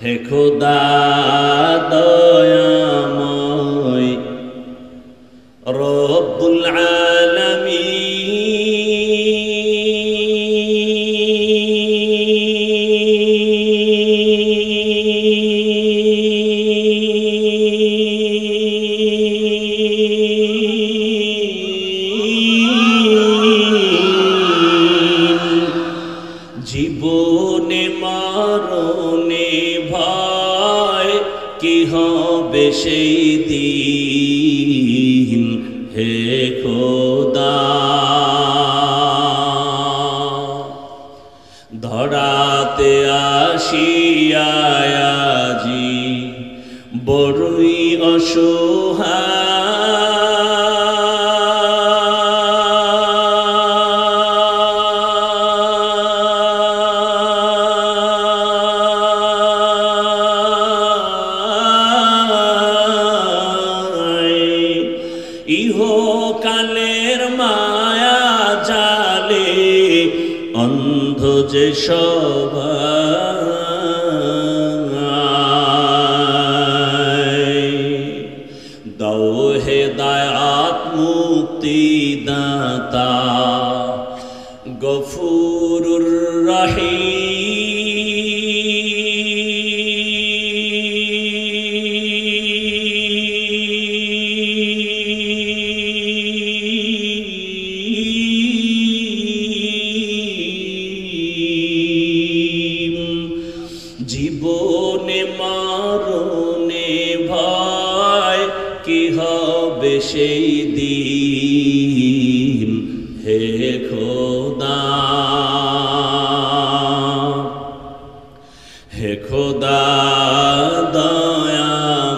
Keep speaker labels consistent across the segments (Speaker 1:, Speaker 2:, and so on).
Speaker 1: হে খোদা দয়াময় রব্বুল জীবনে মরণে ভয় কি হবে সেই দিন হে খোদা ধরাতে আসিয়া আজি বড়ই অসহায় ইহকালের মায়া জালে অন্ধ যে সবাই দাও হেদায়াত মুক্তি দাতা গফুরুর রহিম জীবনে মরণে ভয় কি হবে সেই দিন হে খোদা হে খোদা দয়াময়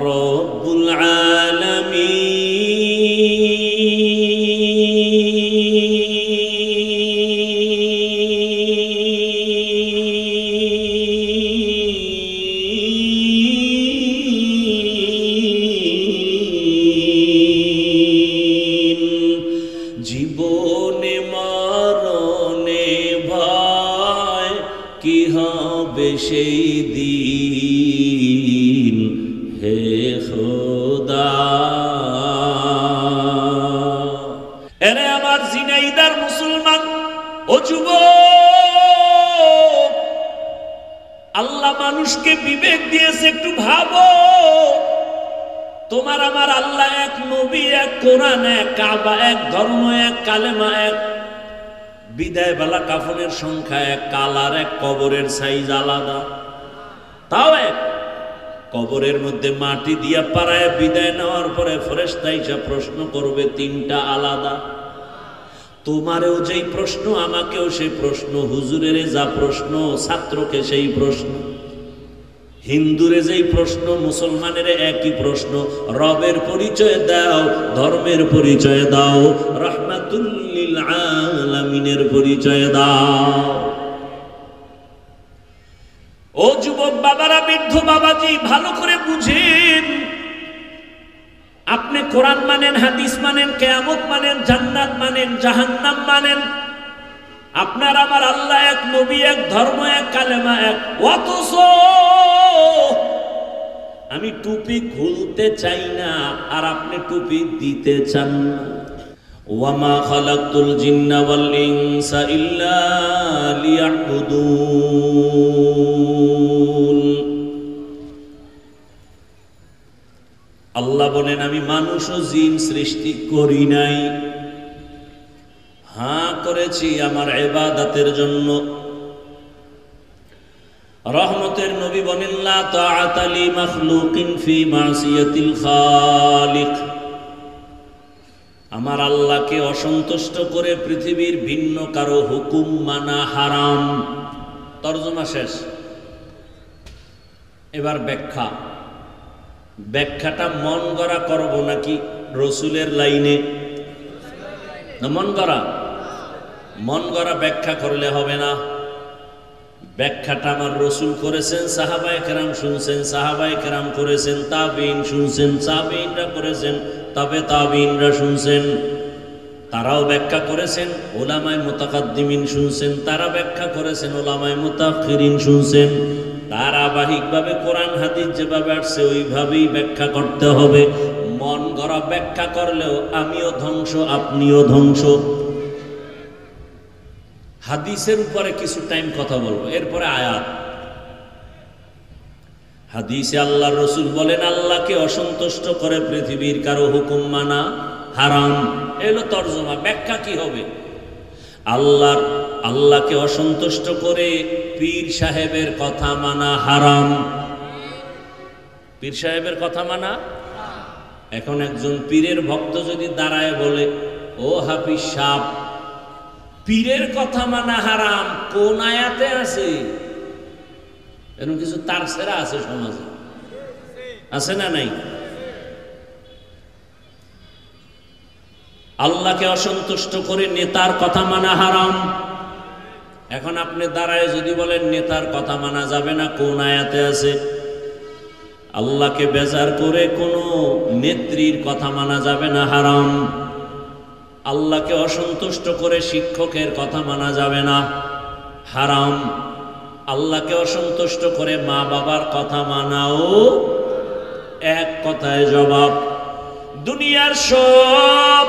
Speaker 1: রব্বুল আলামিন জীবনে মরণে ভয় কি হবে সেই দিন হে খোদা এরে আমার জিনাইদার মুসলমান ও যুবক আল্লাহ মানুষকে বিবেক দিয়েছে একটু ভাবো তোমার আমার আল্লাহ এক, নবী এক, কোরআন এক, কাবা এক, ধর্ম এক, কালেমা এক, বিদায় বেলা কাফনের সংখ্যা এক, কালার এক, কবরের সাইজ আলাদা তাও এক। কবরের মধ্যে মাটি দিয়া পাড়ায় বিদায় নেওয়ার পরে ফেরেশতা এসে প্রশ্ন করবে তিনটা আলাদা। তোমারেও যেই প্রশ্ন, আমাকেও সেই প্রশ্ন, হুজুরের যা প্রশ্ন ছাত্রকে সেই প্রশ্ন, হিন্দুরে যেই প্রশ্ন মুসলমানের একই প্রশ্ন। রবের পরিচয় দাও, ধর্মের পরিচয় দাও, রাহমাতুল লিল আলামিনের পরিচয় দাও। ও যুবক বাবারা, বৃদ্ধ বাবাজি, ভালো করে বুঝেন। আপনি কোরআন মানেন, হাদিস মানেন, কিয়ামত মানেন, জান্নাত মানেন, জাহান্নাম মানেন, আপনার আমার আল্লাহ এক, নবী এক, ধর্ম এক, কালেমা এক, অথচ আমি টুপি খুলতে চাই না আর আপনি টুপি দিতে চান না। ওয়ামা খালাকতুল জিন্না ওয়াল ইনসা ইল্লা লিয়াবুদুন। আল্লাহ বলেন আমি মানুষ ও জিন সৃষ্টি করি নাই, হ্যাঁ করেছি আমার ইবাদতের জন্য। রহমতের নবী বলেন লা তাআতা লি মাখলুকিন ফি মাসিয়াতিল খালিক। আমার আল্লাহকে অসন্তুষ্ট করে পৃথিবীর ভিন্ন কারো হুকুম মানা হারাম। তরজমা শেষ। এবার ব্যাখ্যা। ব্যাখ্যাটা মন গড়া করব নাকি রসুলের লাইনে? না মন গড়া? মন গড়া ব্যাখ্যা করলে হবে না। ব্যাখ্যাটা আমার রসুল করেছেন, সাহাবায়ে কেরাম শুনছেন, সাহাবায়ে কেরাম করেছেন, তাবিঈন শুনছেন, তাবিঈনরা করেছেন, তবে তাবিঈনরা শুনছেন। তারাও ব্যাখ্যা করেছেন, উলামায়ে মুতাকাদ্দিমিন শুনছেন, তারা ব্যাখ্যা করেছেন, উলামায়ে মুতাআখিরিন শুনছেন। ধারাবাহিকভাবে কোরআন হাদিস যেভাবে আসছে ওইভাবেই ব্যাখ্যা করতে হবে। মন গড়া ব্যাখ্যা করলেও আমিও ধ্বংস, আপনিও ধ্বংস। হাদিসের উপরে কিছু টাইম কথা বলবো, এরপরে আয়াত। হাদিসে আল্লাহর রাসূল বলেন, আল্লাহকে অসন্তুষ্ট করে পৃথিবীর কারো হুকুম মানা হারাম। এলো তরজমা। ব্যাখ্যা কি হবে? আল্লাহকে অসন্তুষ্ট করে পীর সাহেবের কথা মানা হারাম। পীর সাহেবের কথা মানা। এখন একজন পীরের ভক্ত যদি দাঁড়ায় বলে, ও হাফিজ সাহেব, পীরের কথা মানা হারাম কোন আয়াতে আছে? এরকম কিছু তার সেরা আছে সমাজে, আছে না নাই? আল্লাহকে অসন্তুষ্ট করে নেতার কথা মানা হারাম। এখন আপনি দাঁড়ায় যদি বলেন নেতার কথা মানা যাবে না, কোন আয়াতে আছে? আল্লাহকে বেজার করে কোনো নেত্রীর কথা মানা যাবে না, হারাম। আল্লাহকে অসন্তুষ্ট করে শিক্ষকের কথা মানা যাবে না, হারাম। আল্লাহকে অসন্তুষ্ট করে মা বাবার কথা মানাও। এক কথায় জবাব, দুনিয়ার সব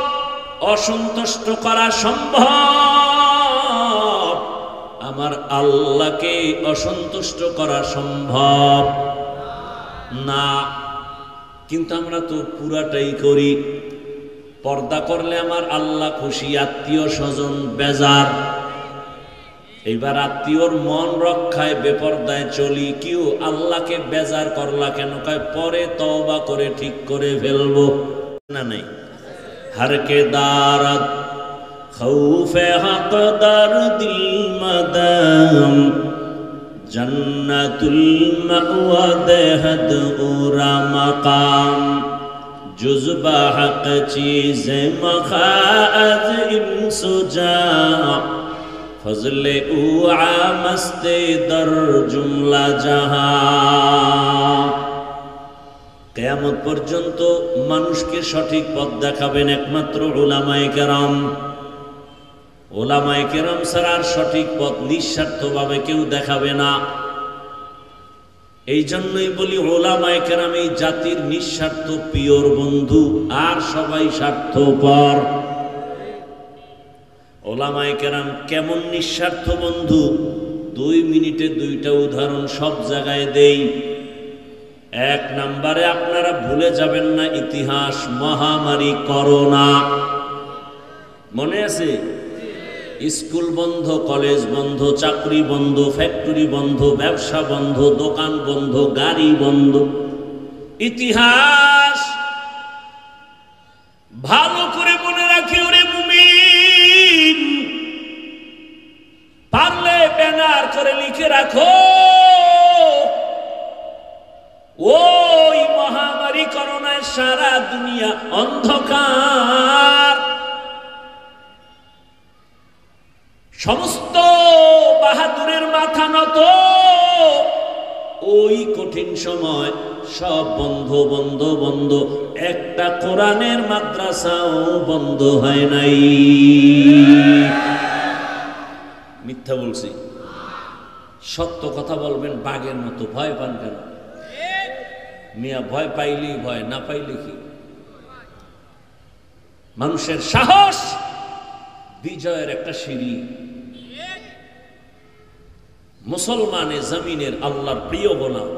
Speaker 1: অসন্তুষ্ট করা সম্ভব, আমার আল্লাহকে অসন্তুষ্ট করা সম্ভব না। কিন্তু আমরা তো পুরাটাই করি। পর্দা করলে আমার আল্লাহ খুশি, আত্মীয় স্বজন বেজার। এইবার আত্মীয়র মন রক্ষায় বেপর্দায় চলি, কেউ আল্লাহকে বেজার করলা কেন? কয় পরে তওবা করে ঠিক করে ফেলবো। না নাই, হরকে দারত খৌফে হকদার দিল মদম, জন্নতুল মাওয়া দেহদ উরা মাকাম, जुज़्बा हक़ चीज़े मखाज़ इंसुजा, फज़ले उआ मस्ते दर जुमला जहां। কিয়ামত পর্যন্ত মানুষকে সঠিক পথ দেখাবেন একমাত্র উলামায়ে কেরাম। উলামায়ে কেরাম ছাড়া আর সঠিক পথ নিঃস্বার্থভাবে কেউ দেখাবে না। এই জন্যই বলি উলামায়ে কেরাম এই জাতির নিঃস্বার্থ পিওর বন্ধু, আর সবাই স্বার্থপর। উলামায়ে কেরাম কেমন নিঃস্বার্থ বন্ধু? 2 মিনিটে 2টা উদাহরণ সব জায়গায় দেই। 1 নম্বরে আপনারা ভুলে যাবেন না ইতিহাস, মহামারী করোনা মনে আছে? স্কুল বন্ধ, কলেজ বন্ধ, চাকরি বন্ধ, ফ্যাক্টরি বন্ধ, ব্যবসা বন্ধ, দোকান বন্ধ, গাড়ি বন্ধ। ইতিহাস ভালো করে মনে রাখি ওরে মুমিন, পারলে ব্যানার করে লিখে রাখো, ওই মহামারী করোনায় সারা দুনিয়া অন্ধকার। সমস্ত বাহাদুরের মাথা নত। ওই কঠিন সময় সব বন্ধ বন্ধ বন্ধ, একটা কোরআনের মাদ্রাসাও বন্ধ হয় নাই। মিথ্যা বলছি? সত্য কথা বলবেন বাঘের মতো। ভয় পান কেন মিয়া? ভয় পাইলেই ভয়, না পাইলে কি? মানুষের সাহস বিজয়ের একটা সিঁড়ি। মুসলমানে জমিনের আল্লাহর প্রিয় গোলাম,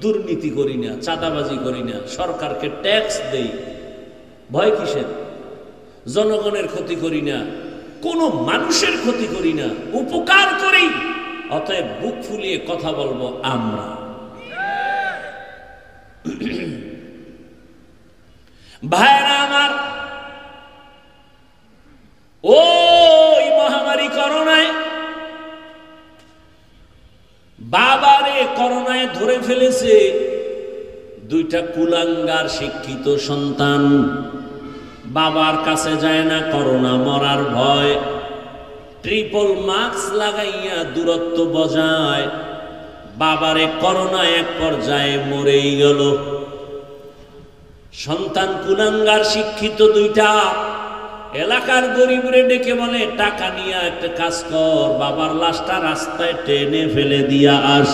Speaker 1: দুর্নীতি করি না, চাঁদাবাজি করি না, সরকারকে ট্যাক্স দেই, ভয় কিসের? জনগণের ক্ষতি করি না, কোন মানুষের ক্ষতি করি না, উপকার করি। অতএব বুক ফুলিয়ে কথা বলবো আমরা। ভাইরা আমার, ওই মহামারী করোনায় বাবারে করোনায় ধরে ফেলেছে 2টা কুলাঙ্গার শিক্ষিত সন্তান। বাবার কাছে যায় না, করোনা মরার ভয়, ট্রিপল মাস্ক লাগাইয়া দূরত্ব বজায়। বাবারে করোনা এক পর্যায়ে মরেই গেল। সন্তান কুলাঙ্গার শিক্ষিত 2টা, এলাকার গরিবরে ডেকে বলে, টাকা নিয়ে একটা কাজ কর, বাবার লাশটা রাস্তায় টেনে ফেলে দিয়া আস।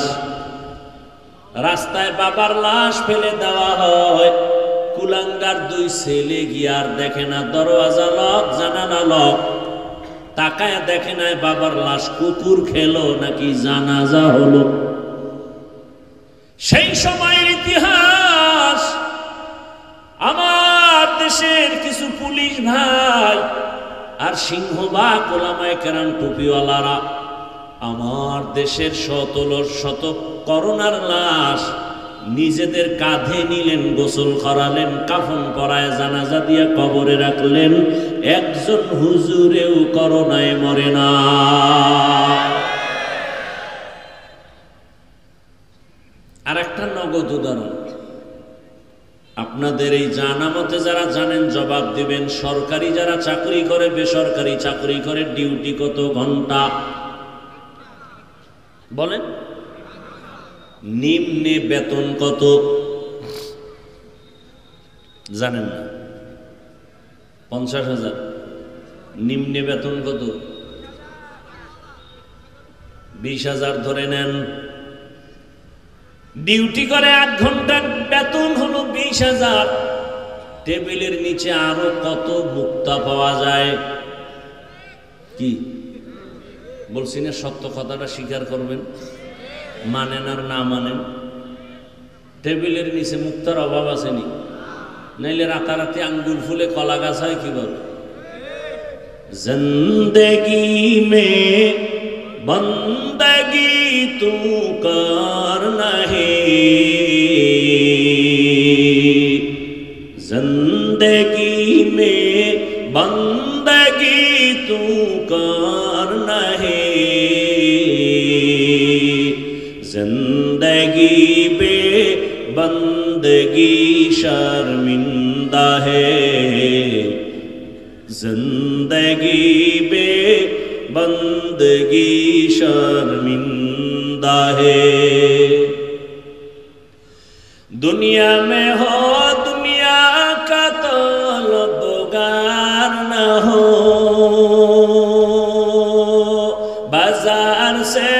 Speaker 1: রাস্তায় বাবার লাশ ফেলে দেওয়া হয়। কুলাঙ্গার দুই ছেলে গিয়ার দেখে না দরওয়াজা লক, জানালা লক, তাকায় দেখে নাই বাবার লাশ কুকুর খেলো নাকি জানাজা হলো। সেই সময়ের ইতিহাস, আমার দেশের কিছু পুলিশ ভাই আর সিংহবাগ ওলামায়ে কেরাম টুপিওয়ালারা আমার দেশের শত করোনার লাশ নিজেদের কাঁধে নিলেন, গোসল করালেন, কাফন পরায় জানাজা দিয়ে কবরে রাখলেন। একজন হুজুরেও করোনায় মরে না। আর একটা নগদ উদাহরণ, আপনাদের এই জানামতে যারা জানেন জবাব দিবেন। সরকারি যারা চাকরি করে, বেসরকারি চাকরি করে, ডিউটি কত ঘন্টা বলেন? নিম্নে বেতন কত জানেন না? 50,000। নিম্নে বেতন কত? 20,000 ধরে নেন। ডিউটি করে 8 ঘন্টা, বেতন হলো 20,000। টেবিলের নিচে আরো কত মুক্তা পাওয়া যায়? কি বলছি না, সত্য কথাটা স্বীকার করবেন, মানেন আর না মানেন। টেবিলের নিচে মুক্তার অভাব আসেনি? নাইলে রাতারাতি আঙ্গুল ফুলে কলা গাছ হয় কিভাবে? জিন্দেগি মে বন্দগি তু করনা হে, জিন্দেগি মে বন্দগি তু করনা হে, जिंदगी बे बंदगी शर्मिंदा है, जिंदगी बे बंदगी शर्मिंदा है। दुनिया में हो दुनिया का तलबगार न हो, बाजार से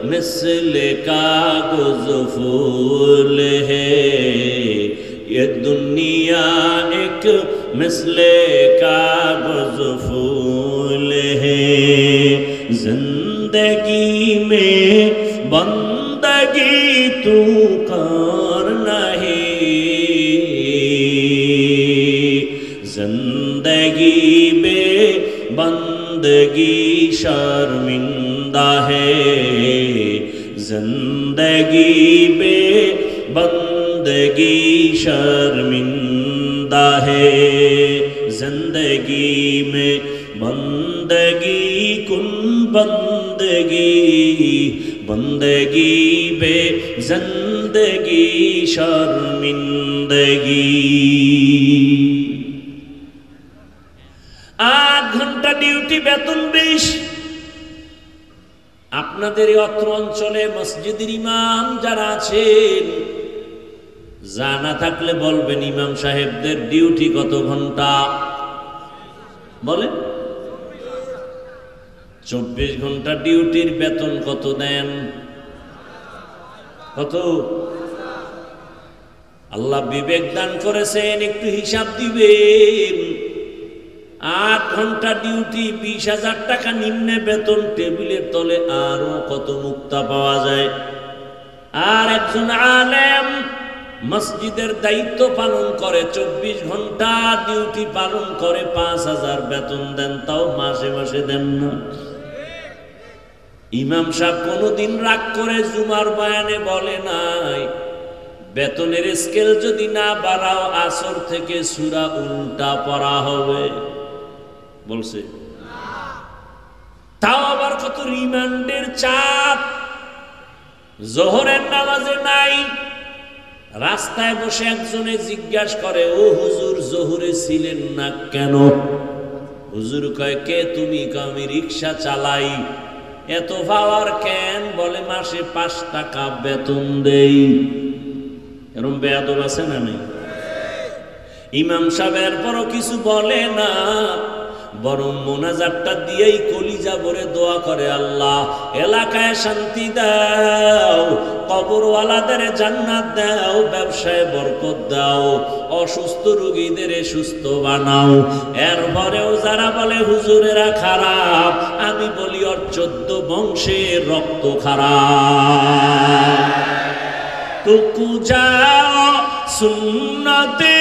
Speaker 1: मिसल कागज फूल है, ये दुनिया एक मिसल कागज फूल है, जिंदगी में बंदगी तू करना है, जिंदगी में बंदगी शर्मिंदा है, जिंदगी बे बंदगी शर्मिंदा है, जिंदगी में बंदगी कुन बंदगी, बंदगी बे जिंदगी शर्मिंदगी। 8 ঘন্টা ডিউটি, বেতন 20। আপনাদের এই অত্র অঞ্চলে মসজিদের ইমাম যারা আছেন, জানা থাকলে বলবেন ইমাম সাহেবদের ডিউটি কত ঘন্টা বলেন? 24 ঘন্টা ডিউটির বেতন কত দেন? কত? আল্লাহ বিবেক দান করেছেন, একটু হিসাব দিবেন। 8 ঘন্টা ডিউটি, 20,000 টাকা নিম্নে বেতন, টেবিলের তলে আরো কত মুক্তা পাওয়া যায়। আর একজন আলেম মসজিদের দায়িত্ব পালন করে, 24 ঘন্টা ডিউটি পালন করে, 5,000 বেতন দেন, তাও মাসে মাসে দেন না। ইমাম সাহেব কোনদিন রাগ করে জুমার বয়ানে বলে নাই, বেতনের স্কেল যদি না বাড়াও আসর থেকে সূরা উল্টা পড়া হবে? বলছে? তাও আবার কত রিমান্ডের চাপ, জোহরের নামাজে নাই। রাস্তায় বসে একজনে জিজ্ঞাসা করে, ও হুজুর জোহরে ছিলেন না কেন? হুজুর কয়, কে তুমি? আমি রিক্সা চালাই। এত পাওয়ার কেন? বলে মাসে 5 টাকা বেতন দেই। এরকম বেয়াদব আছে না নেই? ইমাম সাহেবের পরও কিছু বলে না, বরং মোনাজাতটা দিয়েই কলিজা ভরে দোয়া করে, আল্লাহ এলাকায় শান্তি দাও, কবরওয়ালাদের জান্নাত দাও, ব্যবসায় বরকত দাও, অসুস্থ রোগীদের সুস্থ বানাও। এরপরেও যারা বলে হুজুরেরা খারাপ, আমি বলি ওর 14 বংশের রক্ত খারাপ। তুকু যাও সুন্নতে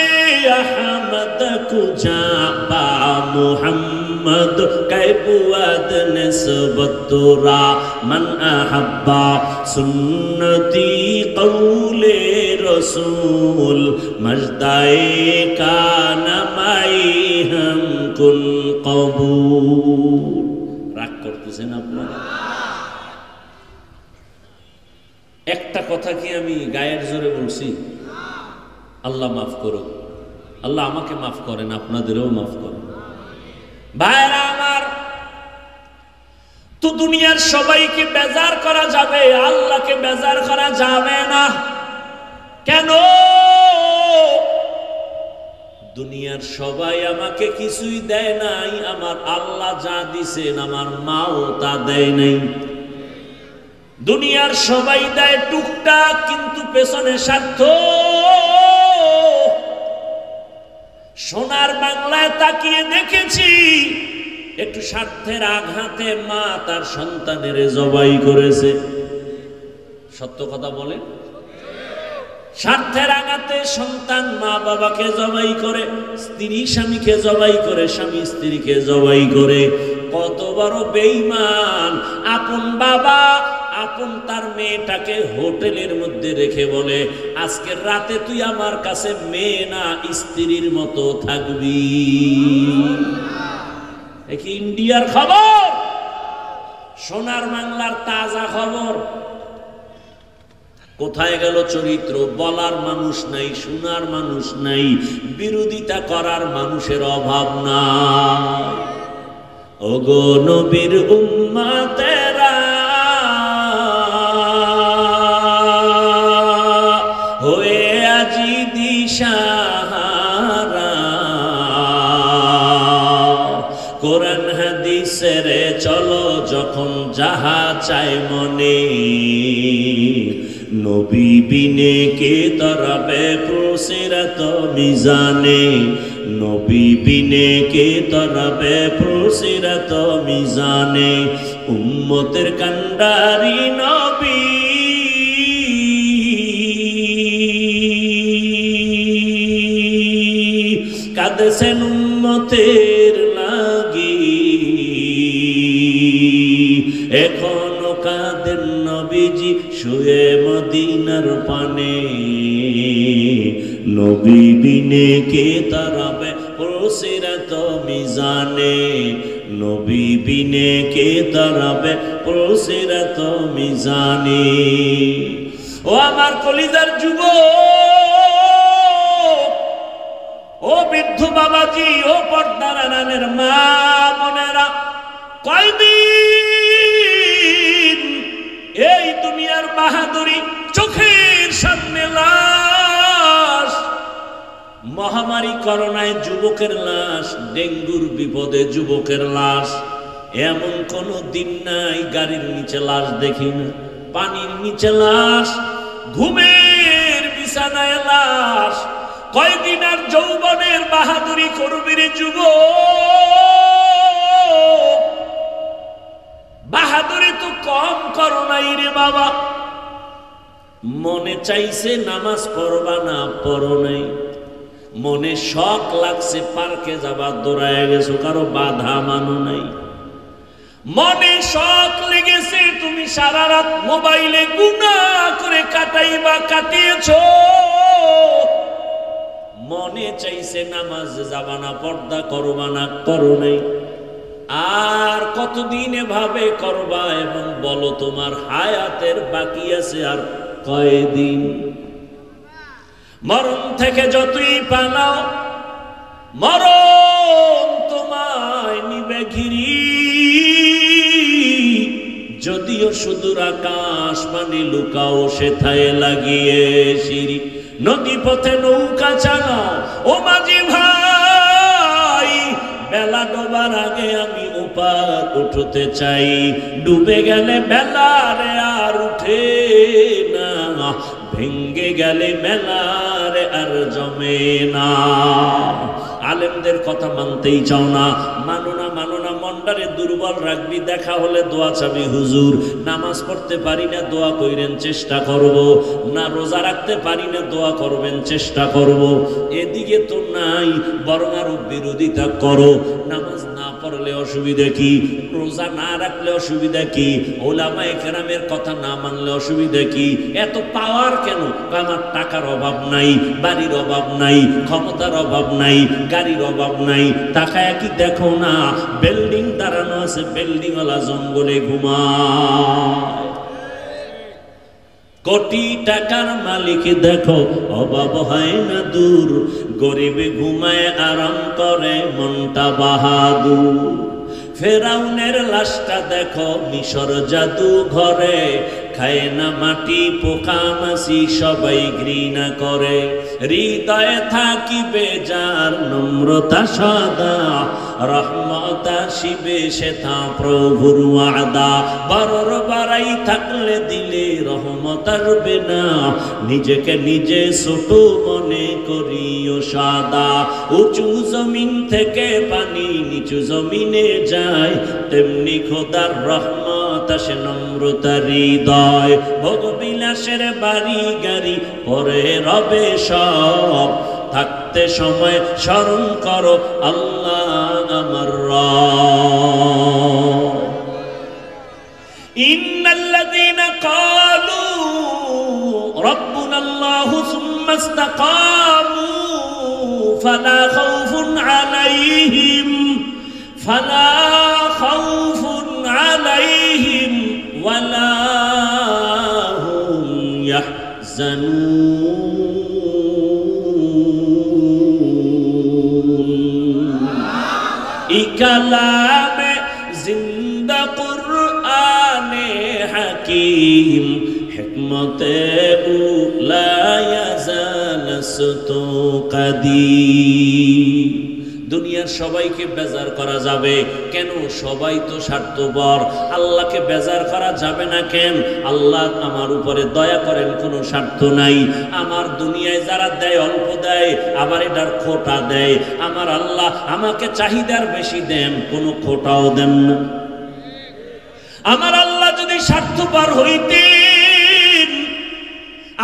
Speaker 1: আহমদ কুজা বা মুহাম্মদ কাইবুয়াদ নিসবতুরা মান আহাব্বা সুন্নতি কওলে রাসূল মজদায়ে কানা মাই হাম কুন কবুল। রাগ করতেছেন আপনারা? একটা কথা কি আমি গায়ের জোরে বলছি? আল্লাহ মাফ করুক, আল্লাহ আমাকে মাফ করেন, আপনাদেরও মাফ করেন। ভাইরা আমার, তো দুনিয়ার সবাইকে বেজার করা যাবে, আল্লাহকে বেজার করা যাবে না। কেন? দুনিয়ার সবাই আমাকে কিছুই দেয় নাই, আমার আল্লাহ যা দিছেন আমার মাও তা দেয় নাই। দুনিয়ার সবাই দেয় টুকটাক, কিন্তু পেছনে স্বার্থ। সোনার বাংলায় তাকিয়ে দেখেছি একটু স্বার্থের আঘাতে মা তার সন্তানের জবাই করেছে। সত্য কথা বলে, স্বার্থের আঘাতে সন্তান মা বাবাকে জবাই করে, স্ত্রী স্বামীকে জবাই করে, স্বামী স্ত্রীকে জবাই করে। কত বড় বেঈমান! আপন বাবা আপন তার মেয়েটাকে হোটেলের মধ্যে রেখে বলে, আজকের রাতে তুই আমার কাছে মেয়ে না স্ত্রীর মতো থাকবি। কি ইন্ডিয়ার খবর, সোনার বাংলার তাজা খবর। কোথায় গেল চরিত্র? বলার মানুষ নাই, শোনার মানুষ নাই, বিরোধিতা করার মানুষের অভাব নাই। ওগো নবীর উম্মতেরা, হয়ে আজি দিশাহারা, কোরআন হাদিসের চলো যখন যাহা চায় মনে, নবী বিনে কে তরাবে প্রসিরাত মিজানে, নবী বিনে কে তরাবে প্রসিরাত মিজানে। উম্মতের কান্ডারি নবী, কাঁদেছেন উম্মতের লাগি, এখনো কাঁদেন নবীজি শুয়ে মদিনার পানে, নবী বিনে কে তারাবে প্রসিরাত মিজানে, নবী বিনে কে তারাবে প্রসিরাত মিজানে। ও আমার কলিজার যুবক, ও বৃদ্ধ বাবাজি, ও পর্দার আড়ালের মা বোনেরা, কয়দিন এই দুনিয়ার বাহাদুরি, চোখের সামনে লাশ, মহামারী করোনায় যুবকের লাশ, ডেঙ্গুর বিপদে যুবকের লাশ। এমন কোন দিন নাই গাড়ির নিচে লাশ দেখি না, পানির নিচে লাশ, ঘুমের বিছানায় লাশ। কয়দিন আর যৌবনের বাহাদুরি করবি রে যুবক? বাহাদুরি তো কম করো নাই রে বাবা। মনে চাইছে নামাজ পড়বা না, পড়ো নাই। মনে শখ লাগছে পার্কে যাবা, দৌড়ায় গেছো, কারো বাধা মানো নাই। মনে শখ লেগেছে তুমি সারা রাত মোবাইলে গুনাহ করে কাটাইবা, কাটিয়েছো। মনে চাইছে নামাজ যাবা না, পর্দা করবা না, করো নাই। আর কতদিন এভাবে করবা? এবং বলো তোমার হায়াতের বাকি আছে আর কয়দিন? মরণ থেকে যতই পালাও, মরণ তোমায় নিবে ঘিরি। সুদূর আকাশ পানি লুকাও সেথায় লাগিয়ে সিঁড়ি নদী পথে নৌকা চালাও ও মাঝি ভাই বেলা ডোবার আগে আমি ওপার উঠতে চাই ডুবে গেলে বেলারে আর উঠে না ভেঙ্গে গেলে মেলারে আর জমে না আলেমদের কথা মানতেই চাও না মানো না মন্ডারে দুর্বল রাখবি দেখা হলে দোয়া চাবি হুজুর নামাজ পড়তে পারি না দোয়া কইরেন চেষ্টা করব না রোজা রাখতে পারি না দোয়া করবেন চেষ্টা করব এদিকে তো নাই বরং আরো বিরোধিতা করো নামাজ না পড়লে অসুবিধা কি রোজা না রাখলে অসুবিধা কি ওলামায়ে কেরামের কথা না মানলে অসুবিধা কি এত পাওয়ার কেন আমার টাকার অভাব নাই বাড়ির অভাব নাই ক্ষমতার অভাব নাই গাড়ির অভাব নাই তাকায় কি দেখো না বিল্ডিং দাঁড়ানো আছে বিল্ডিং ওয়ালা জঙ্গলে ঘুমায় কোটি টাকার মালিক দেখো অভাব হয় না দূর গরিবে ঘুমায় আরাম করে মনটা বাহাদুর ফেরাউনের লাশটা দেখো মিশর জাদু ঘরে খায় না মাটি পোকা মাছি সবাই ঘৃণা করে হৃদয়ে থাকিবে যার নম্রতা সদা রহমত আসিবে সেথা প্রভুর ওয়াদা বড়র বাড়াই থাকলে দিলে রহমত আসবে না নিজেকে নিজে ছোট মনে করিও সাদা উঁচু জমিন থেকে পানি নিচু জমিনে যায় তেমনি খোদার রহমত আসে নম্রতার হৃদয় ভোগ বিলাসের বাড়ি গাড়ি পরে রবে সব থাকতে সময় স্মরণ করো আল্লাহ আমার রব ইন্নাল্লাযীনা ক্বালু রাব্বুনাল্লাহু সুম্মা ইসতাকামু ফালা খাউফুন আলাইহিম ওয়ালা হুম ইয়াহজানুন ইকালামে জিন্দা কুরআনে হাকীম হিকমতে উলা ইয়াজালাসতু কাদীম দুনিয়ার সবাইকে বেজার করা যাবে কেন সবাই তো স্বার্থপর আল্লাহকে বেজার করা যাবে না কেন আল্লাহ আমার উপরে দয়া করেন কোনো স্বার্থ নাই আমার দুনিয়ায় যারা দেয় অল্প দেয় আবার এটার খোটা দেয় আমার আল্লাহ আমাকে চাহিদার বেশি দেন কোনো খোটাও দেন না আমার আল্লাহ যদি স্বার্থপর হইতেন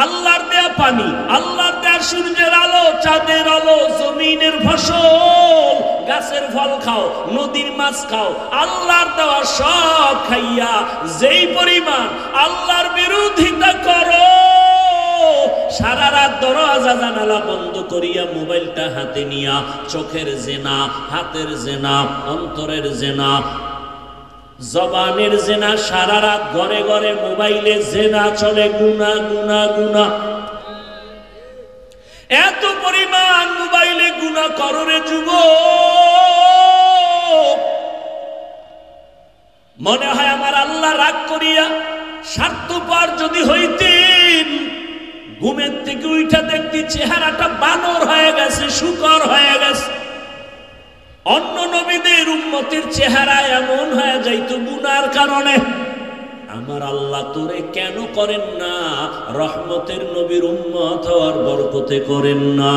Speaker 1: আল্লাহর দেয়া পানি আল্লাহর দেয়া সূর্যের আলো চাঁদের আলো জমিনের ফসল গাছের ফল খাও নদীর মাছ খাও আল্লাহর দেওয়া সব খাইয়া যেই পরিমাণ আল্লাহর বিরোধিতা করো সারা রাত দরজা জানালা বন্ধ করিয়া মোবাইলটা হাতে নিয়া চোখের জেনা হাতের জেনা অন্তরের জেনা জবানের জেনা সারা রাত ঘরে ঘরে মোবাইলে জেনা চলে গুনা গুনা গুনা এত পরিমাণ মোবাইলে গুনাহ কররে যুবক মনে হয় আমার আল্লাহ রাগ করিয়া স্বার্থপর যদি হইতেন ঘুমের থেকে উঠা দেখতি চেহারাটা বানর হয়ে গেছে শুকর হয়ে গেছে অন্য নবীদের উম্মতের চেহারা এমন হয়ে যাইতো গুনার কারণে আমার আল্লাহ তোরে কেন করেন না রহমতের নবীর উম্মত হওয়ার বরকতে করেন না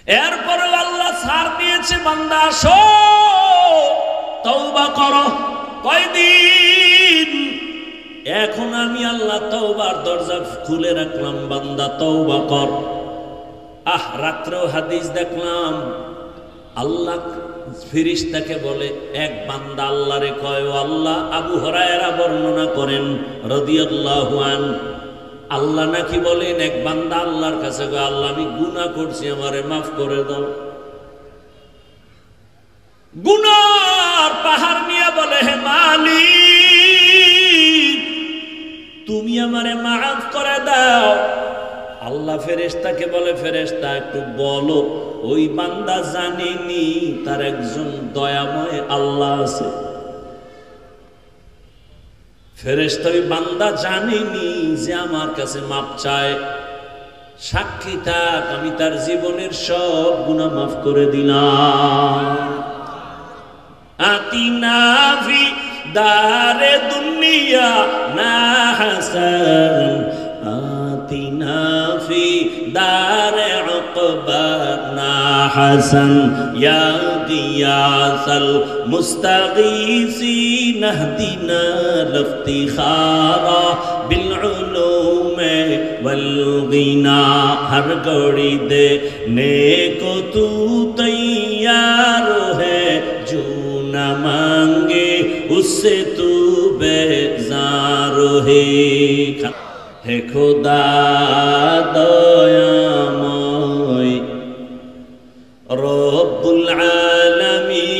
Speaker 1: এরপরে আল্লাহ ছাড় দিয়েছে বান্দা আসো তওবা করো কয়দিন এখন আমি আল্লাহ তওবার দরজা খুলে রাখলাম বান্দা তওবা কর রাত্রেও হাদিস দেখলাম আল্লাহ ফেরেশতাকে বলে এক বান্দা আল্লাহরে কয় ও আল্লাহ আবু হুরায়রা বর্ণনা করেন রাদিয়াল্লাহু আন আল্লাহ নাকি বলেন এক বান্দা আল্লাহর কাছে কয় আল্লাহ আমি গুনাহ করছি আমারে maaf করে দাও গুনার পাহাড় নিয়ে বলে হে মালিক তুমি আমারে maaf করে দাও আল্লাহ ফেরেশতাকে বলে ফেরেশতা একটু বলো ওই বান্দা জানেনি তার একজন দয়াময় আল্লাহ আছে ফেরেশতা ওই বান্দা জানেনি যে আমার কাছে মাপ চায়, সাক্ষী থাক আমি তার জীবনের সব গুনাহ মাফ করে দিলাম। আতিনা ফি দারে দুনিয়া না হাসান, আতিনা ফি দারে উকবা না হাসান, ইয়া গিয়াসাল মুস্তাগীসিন ইহদিনা লিফতিখারা বিল উলুমে ওয়াল গিনা। হর ঘড়ি দে নেको तू तैयार है, जो न मांगे उससे तू बेजार है। हे खुदा दयामय रब्बुल आलमीन,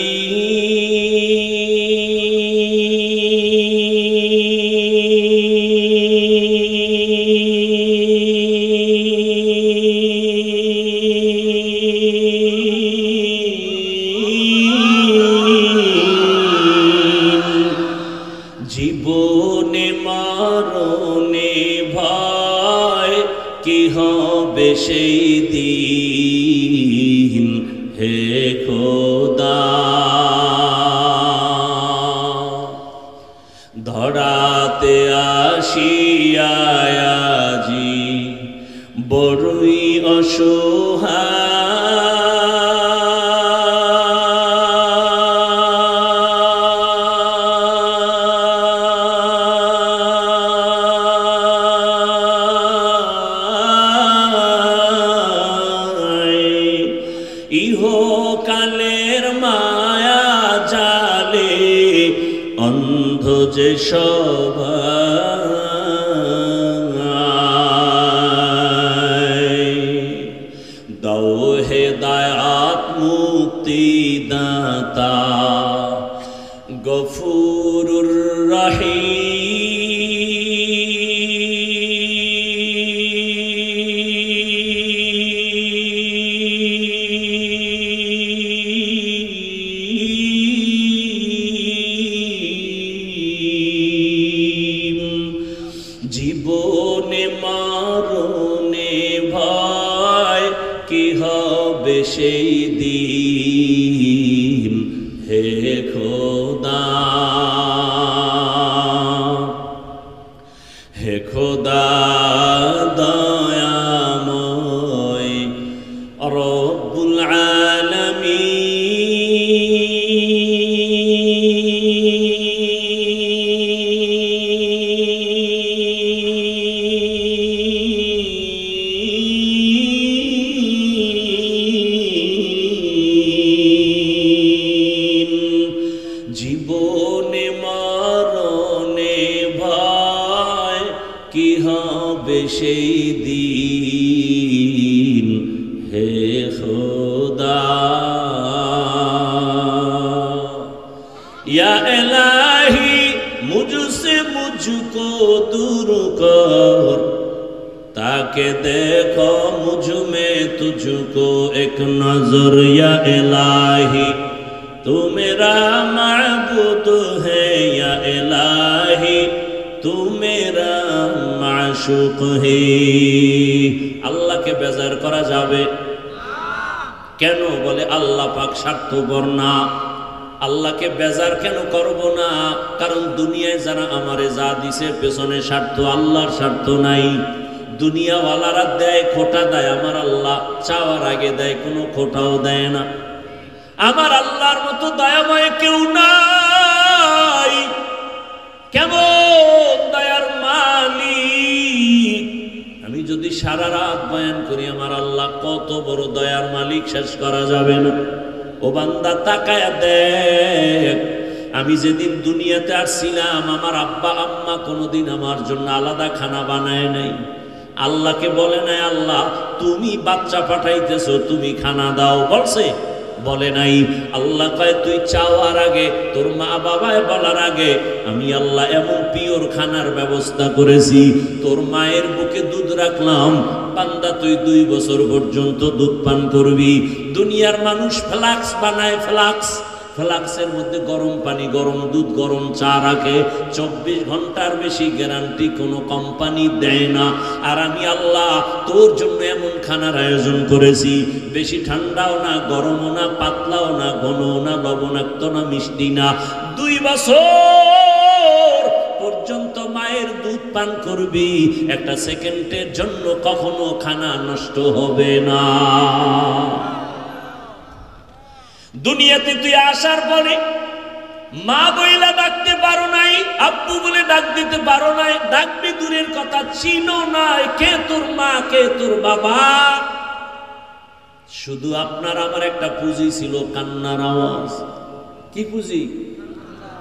Speaker 1: জীবনে মরণে ভয় কি হবে সেই দিন, হে খোদা ধরাতে আসিয়া আজি বড়ই অসহায়। ইহকালের মায়া জালে অন্ধ যে সবাই, দাও হেদায়াত মুক্তি দাতা গফুরুর রহিম। জীবনে মরণে ভয় কি হবে সেই দিন, হে খোদা হে খোদা দয়াময় রব্বুল আলামিন। জীবনে মরণে ভয় কি হবে সেই দিন, হে খোদা या इलाही मुझसे मुझको दूर कर, ताकि देखो मुझ में तुझको एक नजर। या इलाही तू मेरा माबूद है, या इलाही तू मेरा माशूक है। আল্লাহ কে বেজার করা যাবে কেন? বলে আল্লাহ পাক স্বার্থপর না। আল্লাহকে বেজার কেন করব না? কারণ দুনিয়ায় যারা আমারে যা দিছে পেছনে স্বার্থ, আল্লাহর স্বার্থ নাই। দুনিয়াওয়ালারা দেয়, খোটা দেয়, আমার আল্লাহ চাওয়ার আগে দেয়, কোনো খোটাও দেয় না। আমার আল্লাহর মতো দয়াময় কেউ নাই। কেমন দয়ার মালিক! আমি যদি সারা রাত বয়ান করি আমার আল্লাহ কত বড় দয়ার মালিক, শেষ করা যাবে না। ও বান্দা তাকায়া দেখ, আমি যেদিন দুনিয়াতে আসছিলাম আমার আব্বা আম্মা কোনোদিন আমার জন্য আলাদা খানা বানায় নাই। আল্লাহকে বলে নাই আল্লাহ তুমি বাচ্চা পাঠাইতেছো, তুমি খানা দাও, বলছে? বলে নাই। আল্লাহ কয় তুই চাওয়ার আগে, তোর মা বাবায় বলার আগে আমি আল্লাহ এমন পিওর খানার ব্যবস্থা করেছি। তোর মায়ের বুকে দুধ রাখলাম, বান্দা তুই 2 বছর পর্যন্ত দুধ পান করবি। দুনিয়ার মানুষ ফ্লাক্স বানায়, ফ্লাক্স ফ্লাক্সের মধ্যে গরম পানি, গরম দুধ, গরম চা রাখে। 24 ঘন্টার বেশি গ্যারান্টি কোনো কোম্পানি দেয় না। আর আমি আল্লাহ তোর জন্য এমন খানার আয়োজন করেছি, বেশি ঠান্ডাও না, গরমও না, পাতলাও না, ঘনও না, লবণাক্ত না, মিষ্টি না। 2 বছর পর্যন্ত মায়ের দুধ পান করবি, একটা সেকেন্ডের জন্য কখনো খানা নষ্ট হবে না। দুনিয়াতে তুই আসার পরে মা বইলা ডাকতে পারো নাই, আব্বু বলে ডাক দিতে পারো নাই, ডাকবি দূরের কথা, চিনো নাই কে তোর মা কে তোর বাবা। শুধু আপনার আমার একটা পুঁজি ছিল, কান্নার আওয়াজ। কি পুঁজি?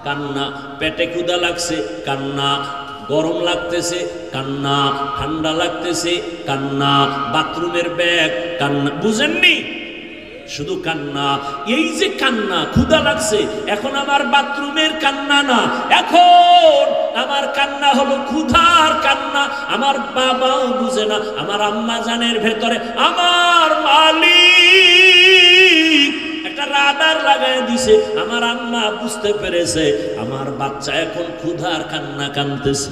Speaker 1: কান্না। পেটে ক্ষুধা লাগছে, কান্না। গরম লাগতেছে, কান্না। ঠান্ডা লাগতেছে, কান্না। বাথরুমের ব্যাগ, কান্না। বুঝেননি? শুধু কান্না। এই যে কান্না, ক্ষুধা লাগছে, এখন আমার বাথরুমের কান্না না, এখন আমার কান্না হলো ক্ষুধার কান্না। আমার বাবাও বুঝে না, আমার আম্মা জানের ভেতরে আমার মালিক একটা রাডার লাগাই দিছে। আমার আম্মা বুঝতে পেরেছে আমার বাচ্চা এখন ক্ষুধার কান্না কাঁদতেছে।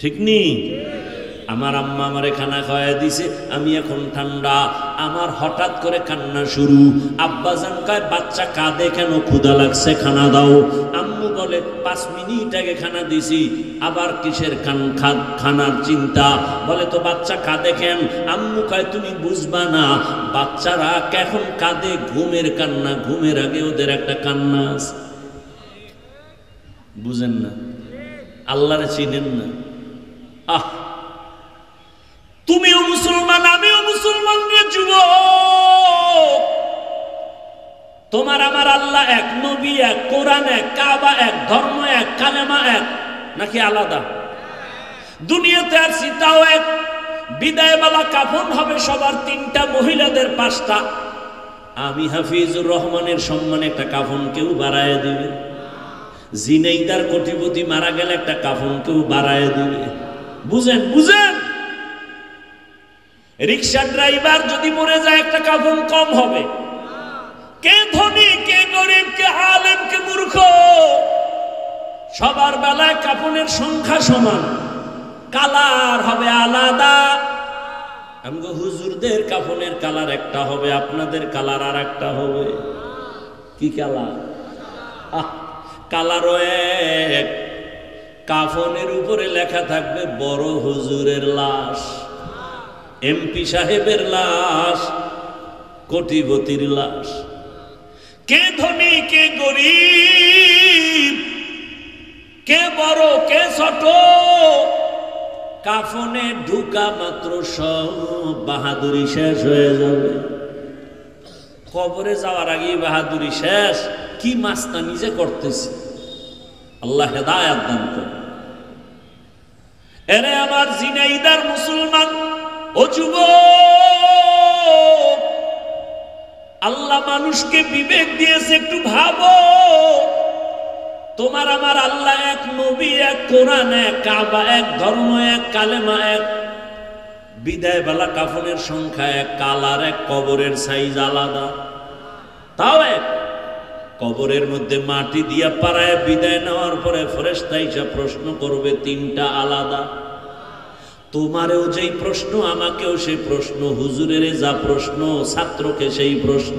Speaker 1: ঠিক নেই? আমার আম্মা আমারে খানা খাওয়াই দিছে, আমি এখন ঠান্ডা, আমার হঠাৎ করে কান্না শুরু। আব্বাজান কয় বাচ্চা কাঁদে কেন? ক্ষুধা লাগছে, খানা দাও। আম্মু বলে 5 মিনিট আগে খানা দিছি, আবার কিসের খানার চিন্তা? বলে তো বাচ্চা কাঁদে কেন? আম্মু কয় তুমি বুঝবা না, বাচ্চারা কখন কাঁদে? ঘুমের কান্না, ঘুমের আগে ওদের একটা কান্না আছে। বুঝেন না? আল্লাহরে চিনেন না? আহ, তুমিও মুসলমান, আমিও মুসলমান রে যুবক। তোমার আমার আল্লাহ এক, নবী এক, কোরআন এক, কাবা এক, ধর্ম এক, কালেমা এক, নাকি আলাদা? দুনিয়াতে আর সীতাও এক। বিদায়বেলা কাফন হবে সবার 3টা, মহিলাদের 5টা। আমি হাফিজুর রহমানের সম্মানে একটা কাফন কেউ বাড়ায় দিবে। জিনেইদার কোটিপতি মারা গেলে একটা কাফন কেউ বাড়ায় দিবে। বুঝেন? বুঝেন? রিক্সা ড্রাইভার যদি মরে যায় একটা কাফন কম হবে। কে ধনী, কে গরিব, কে আলেম, কে মূর্খ, সবার বেলায় কাফনের সংখ্যা সমান, কালার হবে আলাদা। আমগো হুজুরদের কাফনের কালার একটা হবে, আপনাদের কালার আর একটা হবে। কি কালার? কালারও এক। কাফনের উপরে লেখা থাকবে বড় হুজুরের লাশ, এমপি সাহেবের লাশ, কোটিপতির লাশ। কে ধনী, কে গরিব, কে বড়, কে ছোট, কাফনে ঢুকা মাত্র সব বাহাদুরি শেষ হয়ে যাবে। কবরে যাওয়ার আগে বাহাদুরি শেষ। কি মাস্তা নিজে করতেছি, আল্লাহ হেদায়েত দান করুন। এরে আমার জিনাইদার মুসলমান ও যুবক, আল্লাহ মানুষকে বিবেক দিয়েছে, একটু ভাবো। তোমার আমার আল্লাহ এক, নবী এক, কোরআন এক, কাবা এক, ধর্ম এক, কালেমা এক। বিদায় বেলা কাফনের সংখ্যা এক, কালার এক, কবরের সাইজ আলাদা, তাও এক। কবরের মধ্যে মাটি দিয়া পাড়ায় বিদায় নেওয়ার পরে ফেরেশতা এসে প্রশ্ন করবে 3টা আলাদা। তোমারেও যেই প্রশ্ন, আমাকেও সেই প্রশ্ন, হুজুরের যা প্রশ্ন, ছাত্রকে সেই প্রশ্ন,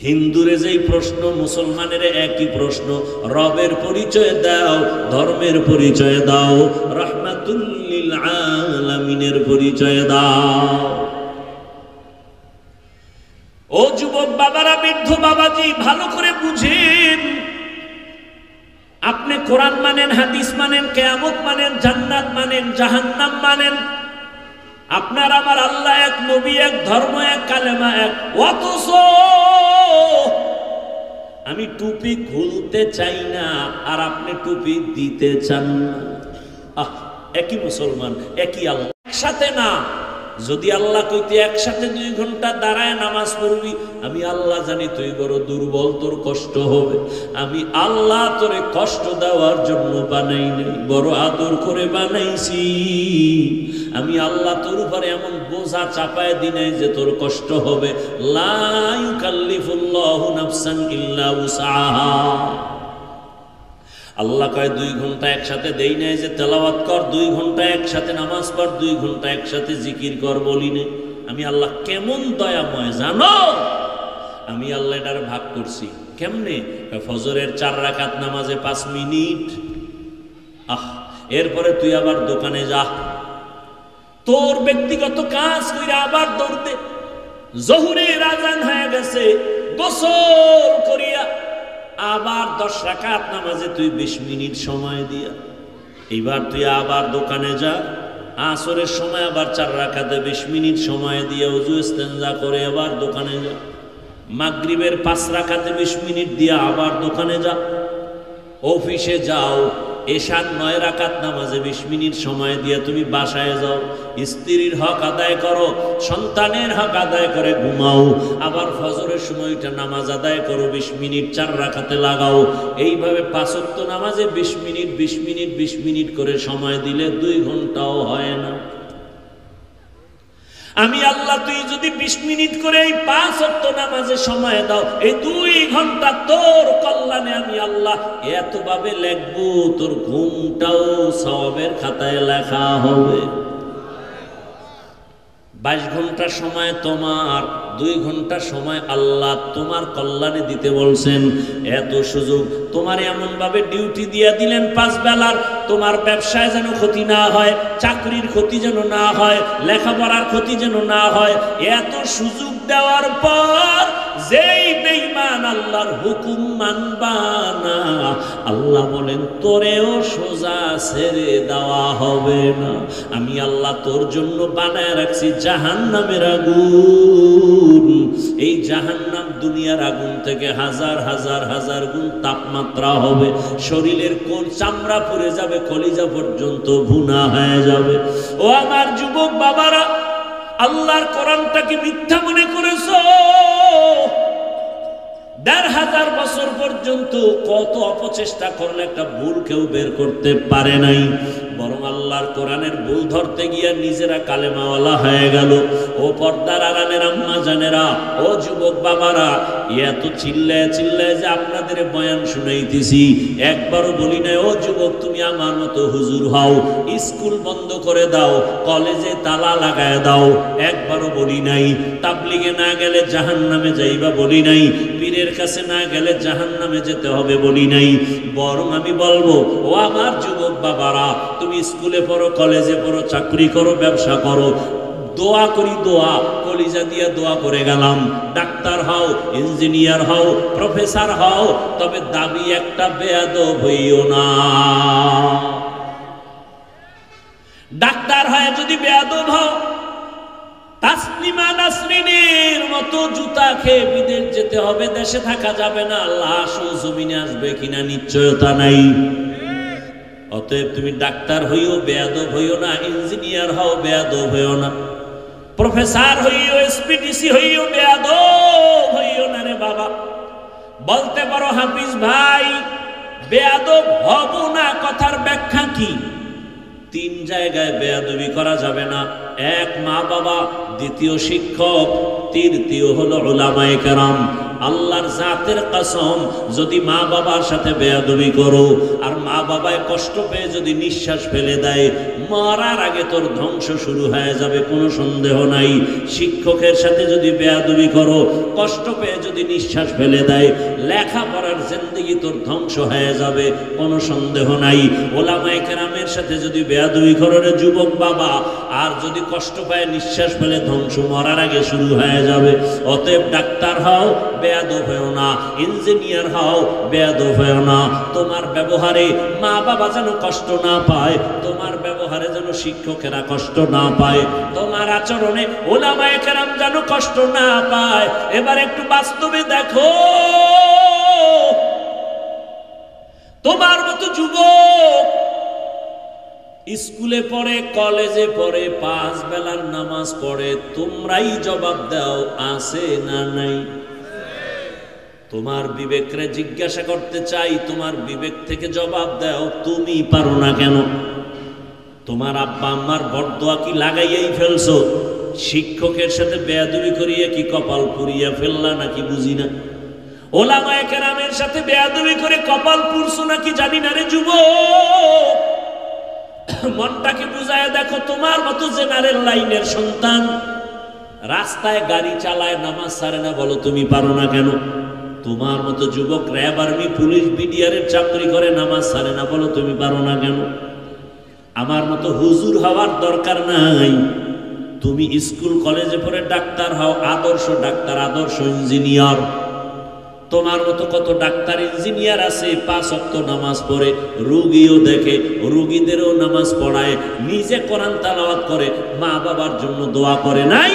Speaker 1: হিন্দুরে যেই প্রশ্ন, মুসলমানের একই প্রশ্ন। রবের পরিচয় দাও, ধর্মের পরিচয় দাও, রাহমাতুল লিল আলামিনের পরিচয় দাও। ও যুবক বাবারা, বৃদ্ধ বাবাজি, ভালো করে বুঝেন। আপনি কোরআন মানেন, হাদিস মানেন, কিয়ামত মানেন, জান্নাত মানেন, জাহান্নাম মানেন, আপনার আমার আল্লাহ এক, নবী এক, ধর্ম এক, কালেমা এক। অথচ আমি টুপি খুলতে চাই না আর আপনি টুপি দিতে চান না। একই মুসলমান, একই আল্লাহ, একসাথে না। যদি আল্লাহ কইতে একসাথে 2 ঘন্টা দাঁড়ায় নামাজ পড়বি, আমি আল্লাহ জানি তুই বড় দুর্বল, তোর কষ্ট হবে। আমি আল্লাহ তোরে কষ্ট দেওয়ার জন্য বানাই নাই, বড় আদর করে বানাইছি। আমি আল্লাহ তোর উপরে এমন বোঝা চাপায় দিই নাই যে তোর কষ্ট হবে। লা ইউকাল্লিফুল্লাহু নাফসান ইল্লা উসআহা। আল্লাহ কয় 2 ঘন্টা একসাথে দেই নাই যে তেলাওয়াত কর, 2 ঘন্টা একসাথে নামাজ পড়, 2 ঘন্টা একসাথে জিকির কর বলি নে। আমি আল্লাহ কেমন দয়াময় জানো? আমি আল্লাহ এটার ভাগ করছি কেমনে? ফজরের 4 রাকাত নামাজে 5 মিনিট। এরপরে তুই আবার দোকানে যা, তোর ব্যক্তিগত কাজ কইরা আবার দৌড়তে। জোহরের আজান হয়ে গেছে, গোসল করিয়া আবার 10 রাকাত নামাজে তুই 20 মিনিট সময় দিয়া এইবার তুই আবার দোকানে যা। আসরের সময় আবার 4 রাকাতে 20 মিনিট সময় দিয়ে ওযু ইস্তেনজা করে আবার দোকানে যা। মাগরিবের 5 রাকাতে 20 মিনিট দিয়া আবার দোকানে যা। অফিসে যাও, এশার 9 রাকাত নামাজে 20 মিনিট সময় দিয়ে তুমি বাসায় যাও। স্ত্রীর হক আদায় করো, সন্তানের হক আদায় করে ঘুমাও। আবার ফজরের সময়টা নামাজ আদায় করো, 20 মিনিট 4 রাকাতে লাগাও। এইভাবে 5 ওয়াক্ত নামাজে 20 মিনিট 20 মিনিট 20 মিনিট করে সময় দিলে 2 ঘন্টাও হয় না। আমি আল্লাহ তুই যদি 20 মিনিট করে এই 5 ওয়াক্ত নামাজে সময় দাও, এই 2 ঘন্টা তোর কল্যাণে আমি আল্লাহ এতভাবে লিখবো, তোর ঘুমটাও সওয়াবের খাতায় লেখা হবে। 22 ঘন্টা সময় তোমার, 2 ঘন্টা সময় আল্লাহ তোমার কল্যাণে দিতে বলছেন। এত সুযোগ তোমার এমন ভাবে ডিউটি দিয়ে দিলেন 5 বেলার, তোমার ব্যবসায় যেন ক্ষতি না হয়, চাকরির ক্ষতি যেন না হয়, লেখাপড়ার ক্ষতি যেন না হয়। এত সুযোগ দেওয়ার পর যেই বেঈমান আল্লাহর হুকুম মানবা না, আল্লাহ বলেন তোরেও সোজা ছেড়ে দেওয়া হবে না। আমি আল্লাহ তোর জন্য বানায় রাখছি জাহান্নামের আগুন। এই জাহান্নাম দুনিয়ার আগুন থেকে হাজার হাজার হাজার গুণ তাপমাত্রা হবে। শরীরের কোন চামড়া পুড়ে যাবে, কলিজা পর্যন্ত ভুনা হয়ে যাবে। ও আমার যুবক বাবারা, আল্লাহর কোরআনটাকে মিথ্যা মনে করেছো। 1500 বছর পর্যন্ত কত অপচেষ্টা করলে একটা ভুল কেউ বের করতে পারে নাই, বরং আল্লাহর কোরআনের ভুল ধরতে গিয়ে নিজেরা কালেমাওয়ালা হয়ে গেল। ও পর্দার আড়ালের আম্মা জানেরা, ও যুবক বাবারা, এত চিল্লায় চিল্লায় যে আপনাদের বয়ান শুনাইতেছি, একবারও বলি নাই ও যুবক তুমি আমার মতো হুজুর হও, স্কুল বন্ধ করে দাও, কলেজে তালা লাগায় দাও, একবারও বলি নাই। তাবলিগে না গেলে জাহান্নামে যাইবা বলি নাই, পীরের কাছে না গেলে জাহান্নামে যেতে হবে বলি নাই। বরং আমি বলবো, ও আমার যুবক বাবারা, তুমি স্কুলে পড়ো, কলেজে পড়ো, চাকরি করো, ব্যবসা করো, দোয়া করি, দোয়া কলিজা দিয়ে দোয়া করে গেলাম। ডাক্তার হও, ইঞ্জিনিয়ার হও, প্রফেসর হও, তবে দাবি একটা বেয়াদব হইও না। ডাক্তার হয় যদি বেয়াদব হও, তাসলিমা নাসরিনের মতো জুতা খেয়ে বিদেশ যেতে হবে, দেশে থাকা যাবে না। লাশও জমিনে আসবে কিনা নিশ্চয়তা নাই। অতএব তুমি ডাক্তার হইও, বেয়াদব হইও না। ইঞ্জিনিয়ার হও, বেয়াদব হইও না। প্রফেসর হইও, এসপিডিসি হইও, বেয়াদব হইও না রে বাবা। বলতে পারো হাফিজ ভাই বেয়াদব হব না, কথার ব্যাখ্যা কি? 3 জায়গায় বেয়াদবি করা যাবে না। 1 মা বাবা, 2 শিক্ষক, 3 হলো উলামায়ে কেরাম। আল্লাহর জাতের কসম, যদি মা বাবার সাথে বেয়াদবি করো আর মা বাবায় কষ্ট পেয়ে যদি নিঃশ্বাস ফেলে দেয়, মরার আগে তোর ধ্বংস শুরু হয়ে যাবে, কোনো সন্দেহ নাই। শিক্ষকের সাথে যদি বেয়াদবি করো, কষ্ট পেয়ে যদি নিঃশ্বাস ফেলে দেয়, লেখাপড়ার জিন্দেগি তোর ধ্বংস হয়ে যাবে, কোনো সন্দেহ নাই। ওলামায়ে কেরামের সাথে যদি বেয়াদবি করো রে যুবক বাবা, আর যদি কষ্ট পায় নিঃশ্বাস ফেলে ধ্বংস মরার আগে শুরু হয়ে যাবে। অতএব ডাক্তার হও, বেয়াদব হও না। ইঞ্জিনিয়ার হও, বেয়াদব হও না। তোমার ব্যবহারে মা বাবা যেন কষ্ট না পায়, তোমার ব্যবহারে যেন শিক্ষকেরা কষ্ট না পায়, তোমার আচরণে ওলামায়ে কেরাম যেন কষ্ট না পায়। এবার একটু বাস্তবে দেখো, তোমার মতো যুবক স্কুলে পড়ে, কলেজে পড়ে, 5 বেলার নামাজ পড়ে, তোমরাই জবাব দাও আছে না নাই? তোমার বিবেকরে জিজ্ঞাসা করতে চাই, তোমার বিবেক থেকে জবাব দাও, তুমি পারো না কেন? তোমার আব্বা আম্মার বরদোয়া কি লাগাইয়াই ফেলছো? শিক্ষকের সাথে বেয়াদবি করিয়ে কি কপাল পুড়িয়া ফেললা নাকি বুঝি না? ওলামায়ে কেরামের সাথে বেয়াদবি করে কপাল পুড়ছো নাকি জানি না রে যুবক। মনটাকে বুঝায় দেখো, তোমার মতো জেনারেল লাইনের সন্তান রাস্তায় গাড়ি চালায়, নামাজ ছাড়ে না, বলো তুমি পারো না কেন? তোমার মতো যুবক র্যাব, আর্মি, পুলিশ, বিডিআরের চাকরি করে, নামাজ ছাড়ে না, বলো তুমি পারো না কেন? আমার মতো হুজুর হওয়ার দরকার নাই, তুমি স্কুল কলেজে পড়ে ডাক্তার হও, আদর্শ ডাক্তার, আদর্শ ইঞ্জিনিয়ার। তোমার মতো কত ডাক্তার ইঞ্জিনিয়ার আছে, 5 ওয়াক্ত নামাজ পড়ে, রোগীও দেখে, রোগীদেরও নামাজ পড়ায়, নিজে কোরআন তেলাওয়াত করে, মা বাবার জন্য দোয়া করে নাই?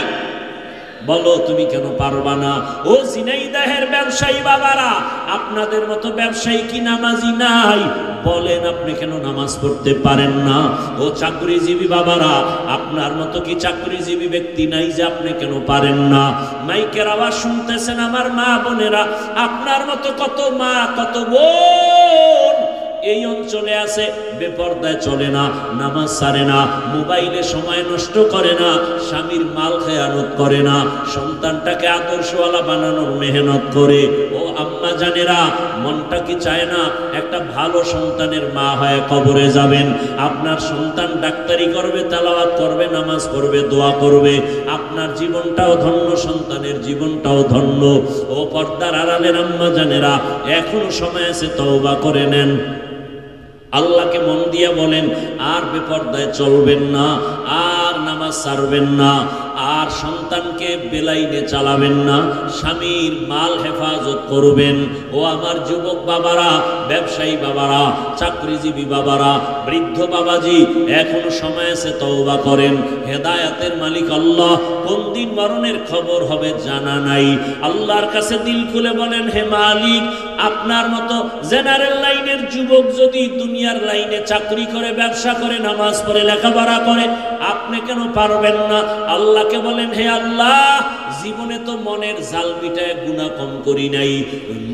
Speaker 1: বলো তুমি কেন পারবা না? ও ঝিনাইদহের ব্যবসায়ী বাবারা, আপনাদের মতো ব্যবসায়ী কি নামাজি নাই? বলেন আপনি কেন নামাজ পড়তে পারেন না? ও চাকরিজীবী বাবারা, আপনার মতো কি চাকরিজীবী ব্যক্তি নাই যে আপনি কেন পারেন না? মাইকের আওয়াজ শুনতেছেন আমার মা বোনেরা, আপনার মতো কত মা, কত বোন এই অঞ্চলে আছে, বেপরদায় চলে না, নামাজ ছাড়ে না, মোবাইলে সময় নষ্ট করে না, স্বামীর মাল খেয়ানত করে না, সন্তানটাকে আদর্শওয়ালা বানানোর মেহনত করে। ও আম্মা জানেরা, মনটা কি চায় না একটা ভালো সন্তানের মা হয়ে কবরে যাবেন? আপনার সন্তান ডাক্তারি করবে, তেলাওয়াত করবে, নামাজ পড়বে, দোয়া করবে, আপনার জীবনটাও ধন্য, সন্তানের জীবনটাও ধন্য। ও পর্দার আড়ালের আম্মা জানেরা, এখনো সময় আছে, তওবা করে নেন। আল্লাহকে মন দিয়া বলেন, আর বেপরদায় চলবেন না, আর নামাজ ছাড়বেন না, আর সন্তানকে বেলাইনে চালাবেন না, স্বামীর মাল হেফাজত করবেন। ও আমার যুবক বাবারা, ব্যবসায়ী বাবারা, চাকরিজীবী বাবারা, বৃদ্ধ বাবাজি, এখনো সময় আছে, তওবা করেন। হেদায়েতের মালিক আল্লাহ, কোন দিন মরণের খবর হবে জানা নাই। আল্লাহর কাছে দিল খুলে বলেন, হে মালিক, আপনার মতো জেনারেল লাইনের যুবক যদি দুনিয়ার লাইনে চাকরি করে, ব্যবসা করে, নামাজ পড়ে, লেখাপড়া করে, আপনি কেন পারবেন না? আল্লাহকে বলেন, হে আল্লাহ, জীবনে তো মনের জাল মিটায় গুনাহ কম করি নাই,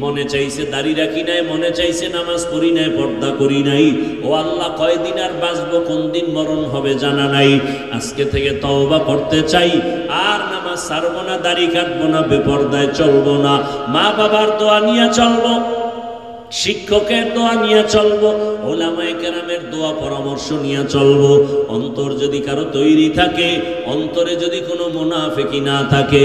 Speaker 1: মনে চাইছে দাড়ি রাখি নাই, মনে চাইছে নামাজ পড়ি নাই, পর্দা করি নাই। ও আল্লাহ, কয়দিন আর বাঁচবো, কোন দিন মরণ হবে জানা নাই। আজকে থেকে তওবা করতে চাই, আর নামাজ ছাড়বো না, দাড়ি কাটবো না, বেপরদায় চলবো না, মা বাবার দোয়া নিয়ে চলবো, শিক্ষকের দোয়া নিয়ে চলবো, ওলামায়ে কেরামের দোয়া পরামর্শ নিয়ে চলবো। অন্তর যদি কারো তৈরি থাকে, অন্তরে যদি কোনো মুনাফিকি না থাকে,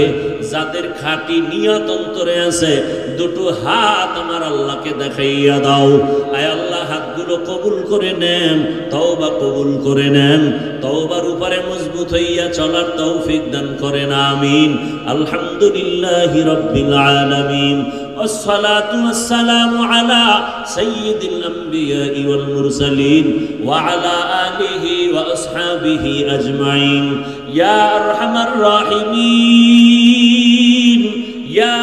Speaker 1: যাদের খাঁটি নিয়ত অন্তরে আছে, দুটো হাত আমার আল্লাহকে দেখাইয়া দাও। আয় আল্লাহ, হাতগুলো কবুল করে নেন, তওবা কবুল করে নেন, তওবার উপরে মজবুত হইয়া চলার তৌফিক দান করেন, আমিন। আলহামদুলিল্লাহি রাব্বিল আলামিন। والصلاة والسلام على سيد الأنبياء والمرسلين وعلى آله وأصحابه أجمعين يا أرحم الراحمين يا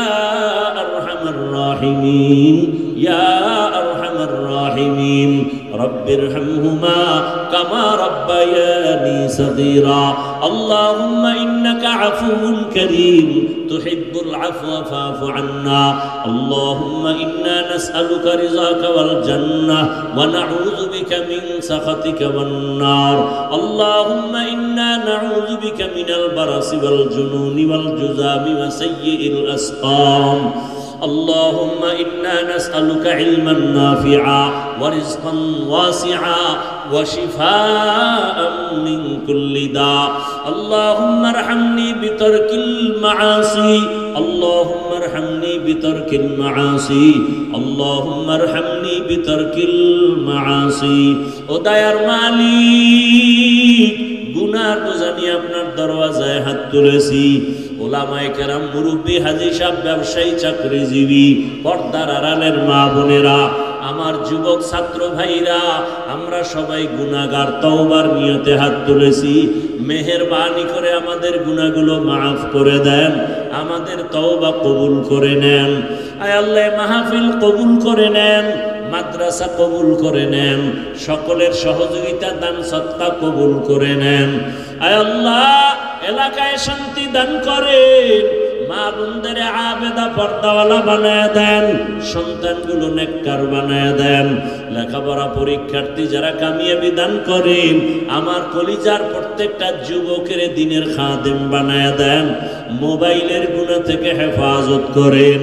Speaker 1: أرحم الراحمين يا أرحم الراحمين رب ارحمهما كما ربياني صغيرا اللهم إنك عفو كريم تحب العفو فاعف عنا اللهم إنا نسألك رضاك والجنة ونعوذ بك من سخطك والنار اللهم إنا نعوذ بك من البرص والجنون والجذام وسيء الأسقام اللهم إنا نسألك علما نافعا ورزقا واسعا وشفاء من كل داء اللهم ارحمني بترك المعاصي اللهم ارحمني بترك المعاصي اللهم ارحمني بترك المعاصي وداير মালিক গুনার বোঝা নিয়ে আপনার দরওয়াজায় হাত তুলেছি ওলামায়ে কেরাম মুরব্বী হাজী সাহেব ব্যবসায়ী চাকরিজীবী পর্দার আড়ালের মা বোনেরা আমার যুবক ছাত্র ভাইরা আমরা সবাই গুনাহগার তওবার নিয়তে হাত তুলেছি মেহেরবানি করে আমাদের গুনাহগুলো মাফ করে দেন আমাদের তওবা কবুল করে নেন আয় আল্লাহ মাহফিল কবুল করে নেন মাদ্রাসা কবুল করে নেন, সকলের সহযোগিতা দান সদকা কবুল করে নেন। আয় আল্লাহ এলাকায় শান্তি দান করেন, মা বোনদের আবেদা পর্দাওয়ালা বানায় দেন, সন্তানগুলো নেককার বানায় দেন, লেখাপড়া পরীক্ষার্থী যারা কামিয়াবি দান করেন, আমার কলিজার প্রত্যেকটা যুবকের দিনের খাদেম বানায় দেন, মোবাইলের গুনাহ থেকে হেফাজত করেন,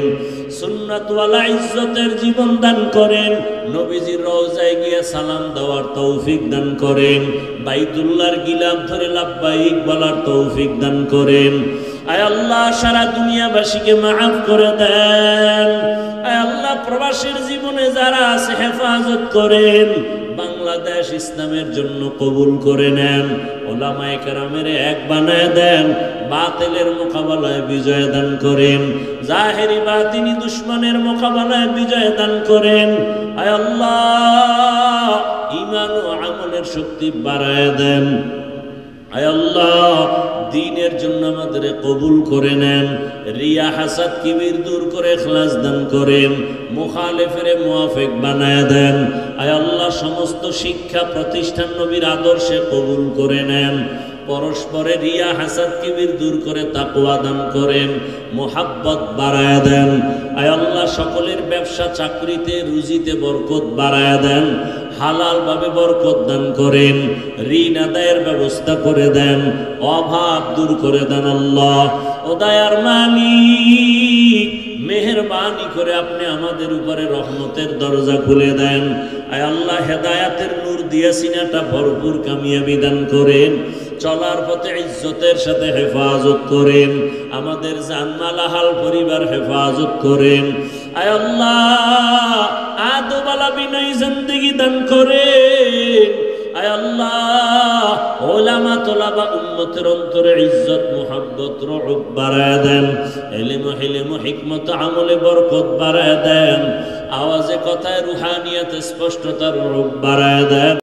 Speaker 1: সুন্নাতওয়ালা ইজ্জতের জীবন দান করেন, নবীজির রওজায় গিয়ে সালাম দেওয়ার তৌফিক দান করেন, বাইতুল্লাহর গিলাফ ধরে লাব্বাইক বলার তৌফিক দান করেন। আয় আল্লাহ সারা দুনিয়াবাসীকে মাফ করে দেন। আয় আল্লাহ প্রবাসীর জীবনে যারা আছে হেফাজত করেন, বাংলাদেশ ইসলামের জন্য কবুল করে নেন, ওলামায়ে কেরামের এক বানায় দেন, বাতিলের মোকাবেলায় বিজয় দান করেন, জাহেরি বাতিনি দুশমনের মোকাবেলায় বিজয় দান করেন। আয় আল্লাহ ঈমান ও আমলের শক্তি বাড়ায় দেন। আয় আল্লাহ দ্বীনের জন্য আমাদের কবুল করে নেন, রিয়া হাসাদ কিবির দূর করে ইখলাস দান করেন, মুখালিফের মুওয়াফিক বানায় দেন। আয় আল্লাহ সমস্ত শিক্ষা প্রতিষ্ঠান নবীর আদর্শে কবুল করে নেন, পরস্পরে রিয়া হাসাদ কিবির দূর করে তাকওয়া দান করেন, মোহাব্বত বাড়ায় দেন। আয় আল্লাহ সকলের ব্যবসা চাকরিতে রুজিতে বরকত বাড়ায় দেন, হালাল ভাবে বরকত দান করেন, ঋণ আদায়ের ব্যবস্থা করে দেন, অভাব দূর করে দেন। আল্লাহ ও দয়ার মালিক মেহেরবানি করে আপনি আমাদের উপরে রহমতের দরজা খুলে দেন। আয় আল্লাহ হেদায়াতের নূর দিয়ে সিনাটা ভরপুর কামিয়াবি দান করেন, চলার পথে ইজ্জতের সাথে হেফাজত করেন, আমাদের জানমাল আহাল পরিবার হেফাজত করেন। আয় আল্লাহ আদবালা বিনয় জিন্দেগি দান করেন। আয় আল্লাহ ওলামা তোলাবা উম্মতের অন্তরে ইজ্জত মুহাব্বত রউফ বাড়ায় দেন, ইলম হিলম হিকমত আমলে বরকত বাড়ায় দেন, আওয়াজে কথায় রুহানিয়ত স্পষ্টতার রূপ বাড়ায় দেন।